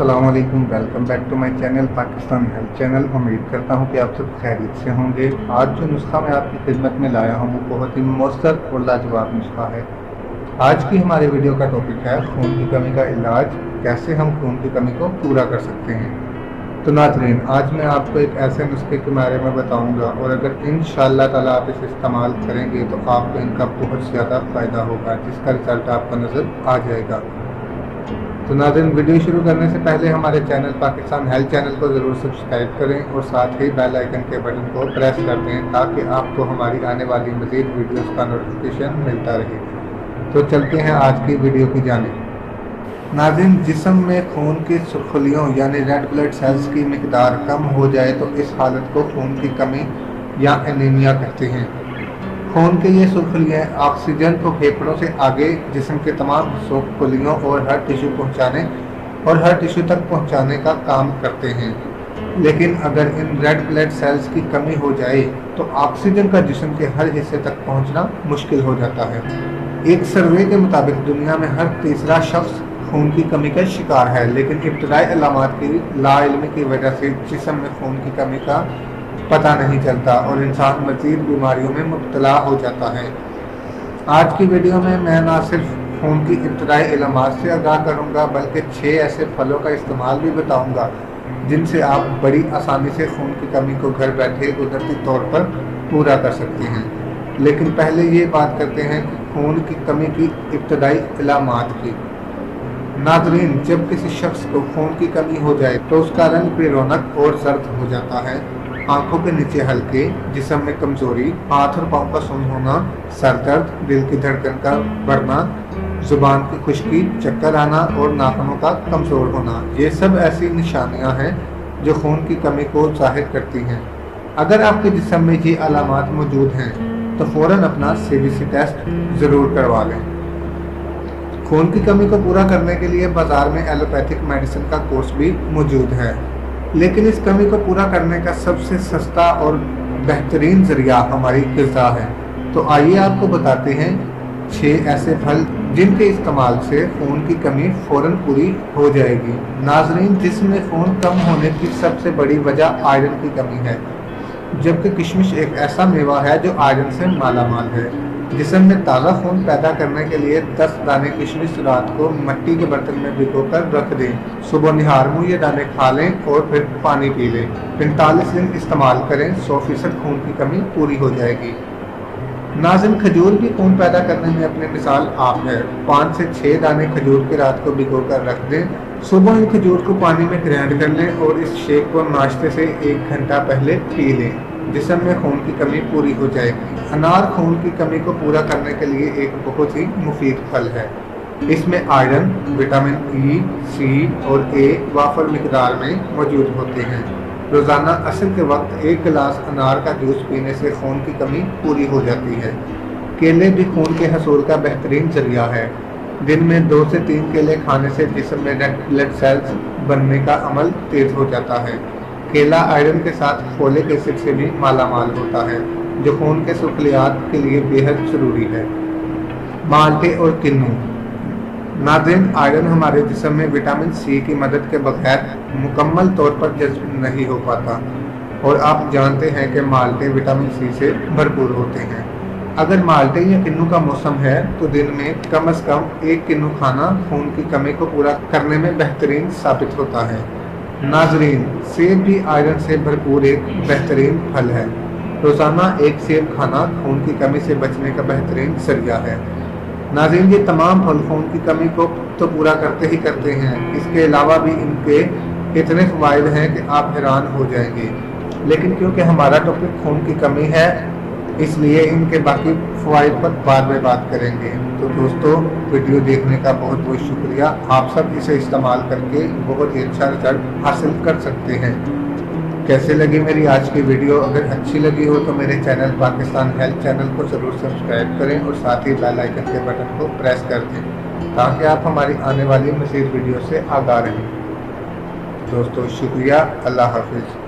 अस्सलाम वालेकुम, welcome back to my channel Pakistan health channel. उम्मीद करता हूं कि आप सब खैरियत से होंगे। आज जो नुस्खा मैं आपकी खिदमत में लाया हूं वो बहुत ही मौसर और लाजवाब नुस्खा है। आज की हमारे वीडियो का टॉपिक है खून की कमी का इलाज, कैसे हम खून की कमी को पूरा कर सकते हैं। तो नाज़रीन, आज मैं आपको एक ऐसे नुस्खे के बारे में बताऊंगा और अगर इंशाअल्लाह ताला आप इसे इस्तेमाल करेंगे तो आपको इनका बहुत ज़्यादा फ़ायदा होगा, जिसका रिजल्ट आपको नज़र आ जाएगा। तो नाज़रीन, वीडियो शुरू करने से पहले हमारे चैनल पाकिस्तान हेल्थ चैनल को ज़रूर सब्सक्राइब करें और साथ ही बेल आइकन के बटन को प्रेस कर दें ताकि आपको हमारी आने वाली मज़ीद वीडियोस का नोटिफिकेशन मिलता रहे। तो चलते हैं आज की वीडियो की जानिब। नाज़रीन, जिस्म में खून की सुर्खलियों यानी रेड ब्लड सेल्स की मिकदार कम हो जाए तो इस हालत को खून की कमी या एनीमिया कहते हैं। खून के ये सुर्खलियाँ ऑक्सीजन को फेफड़ों से आगे जिस्म के तमाम हिस्सों, खुलियों और हर टिश्यू तक पहुंचाने का काम करते हैं। लेकिन अगर इन रेड ब्लड सेल्स की कमी हो जाए तो ऑक्सीजन का जिस्म के हर हिस्से तक पहुंचना मुश्किल हो जाता है। एक सर्वे के मुताबिक दुनिया में हर तीसरा शख्स खून की कमी का शिकार है, लेकिन इब्तदाई अलामात की लाइल्मी की वजह से जिस्म में खून की कमी का पता नहीं चलता और इंसान मज़ीद बीमारियों में मुब्तला हो जाता है। आज की वीडियो में मैं न सिर्फ खून की इब्तदाई अलामात से आगाह करूंगा बल्कि 6 ऐसे फलों का इस्तेमाल भी बताऊंगा जिनसे आप बड़ी आसानी से खून की कमी को घर बैठे कुदरती तौर पर पूरा कर सकते हैं। लेकिन पहले ये बात करते हैं कि खून की कमी की इब्तदाई अलामात की। नाज़रीन, जब किसी शख्स को खून की कमी हो जाए तो उसका रंग भी रौनक और जर्द हो जाता है। आंखों के नीचे हल्के, जिस्म में कमजोरी, हाथ और पाँव का सुन्न होना, सर दर्द, दिल की धड़कन का बढ़ना, जुबान की खुश्की, चक्कर आना और नाखूनों का कमजोर होना, ये सब ऐसी निशानियां हैं जो खून की कमी को जाहिर करती हैं। अगर आपके जिस्म में ये अलामात मौजूद हैं तो फ़ौरन अपना सीबीसी टेस्ट ज़रूर करवा लें। खून की कमी को पूरा करने के लिए बाज़ार में एलोपैथिक मेडिसिन का कोर्स भी मौजूद है, लेकिन इस कमी को पूरा करने का सबसे सस्ता और बेहतरीन ज़रिया हमारी ग़िज़ा है। तो आइए आपको बताते हैं 6 ऐसे फल जिनके इस्तेमाल से खून की कमी फ़ौरन पूरी हो जाएगी। नाज़रीन, जिसमें खून कम होने की सबसे बड़ी वजह आयरन की कमी है, जबकि किशमिश एक ऐसा मेवा है जो आयरन से मालामाल है। जिस्म में ताज़ा खून पैदा करने के लिए 10 दाने किशमिश रात को मिट्टी के बर्तन में भिगोकर रख दें। सुबह निहार मुँह ये दाने खा लें और फिर पानी पी लें। 45 दिन इस्तेमाल करें, 100% खून की कमी पूरी हो जाएगी। नाज़रीन, खजूर भी खून पैदा करने में अपनी मिसाल आप है। 5 से 6 दाने खजूर के रात को भिगोकर रख दें। सुबह इन खजूर को पानी में ग्राइंड कर लें और इस शेक को नाश्ते से 1 घंटा पहले पी लें। जिस्म में खून की कमी पूरी हो जाएगी। अनार खून की कमी को पूरा करने के लिए एक बहुत ही मुफीद फल है। इसमें आयरन, विटामिन ई, सी और ए वाफर मिकदार में मौजूद होते हैं। रोज़ाना असर के वक्त 1 गिलास अनार का जूस पीने से खून की कमी पूरी हो जाती है। केले भी खून के हसूल का बेहतरीन जरिया है। दिन में 2 से 3 केले खाने से जिस्म में रेड ब्लड सेल्स बनने का अमल तेज हो जाता है। केला आयरन के साथ फोलिक एसिड से भी मालामाल होता है, जो खून के सुर्खलियात के लिए बेहद ज़रूरी है। माल्टे और किन्नू। नाज़रीन, आयरन हमारे जिस्म में विटामिन सी की मदद के बगैर मुकम्मल तौर पर जज़्ब नहीं हो पाता और आप जानते हैं कि माल्टे विटामिन सी से भरपूर होते हैं। अगर माल्टे या किन्नू का मौसम है तो दिन में कम से कम 1 किन्नू खाना खून की कमी को पूरा करने में बेहतरीन साबित होता है। नाज़रीन, सेब भी आयरन से भरपूर एक बेहतरीन फल है। रोज़ाना 1 सेब खाना खून की कमी से बचने का बेहतरीन जरिया है। नाज़रीन, ये तमाम फल खून की कमी को तो पूरा करते ही करते हैं, इसके अलावा भी इनके इतने फ़वाइद हैं कि आप हैरान हो जाएंगे। लेकिन क्योंकि हमारा टॉपिक खून की कमी है, इसलिए इनके बाकी फ़वाइद पर बाद में बात करेंगे। तो दोस्तों, वीडियो देखने का बहुत बहुत शुक्रिया। आप सब इसे इस्तेमाल करके बहुत ही अच्छा रिजल्ट हासिल कर सकते हैं। कैसे लगी मेरी आज की वीडियो? अगर अच्छी लगी हो तो मेरे चैनल पाकिस्तान हेल्थ चैनल को ज़रूर सब्सक्राइब करें और साथ ही बेल आइकन के बटन को प्रेस कर दें ताकि आप हमारी आने वाली मज़ीद वीडियो से आगाह रहें। दोस्तों, शुक्रिया। अल्लाह हाफिज़।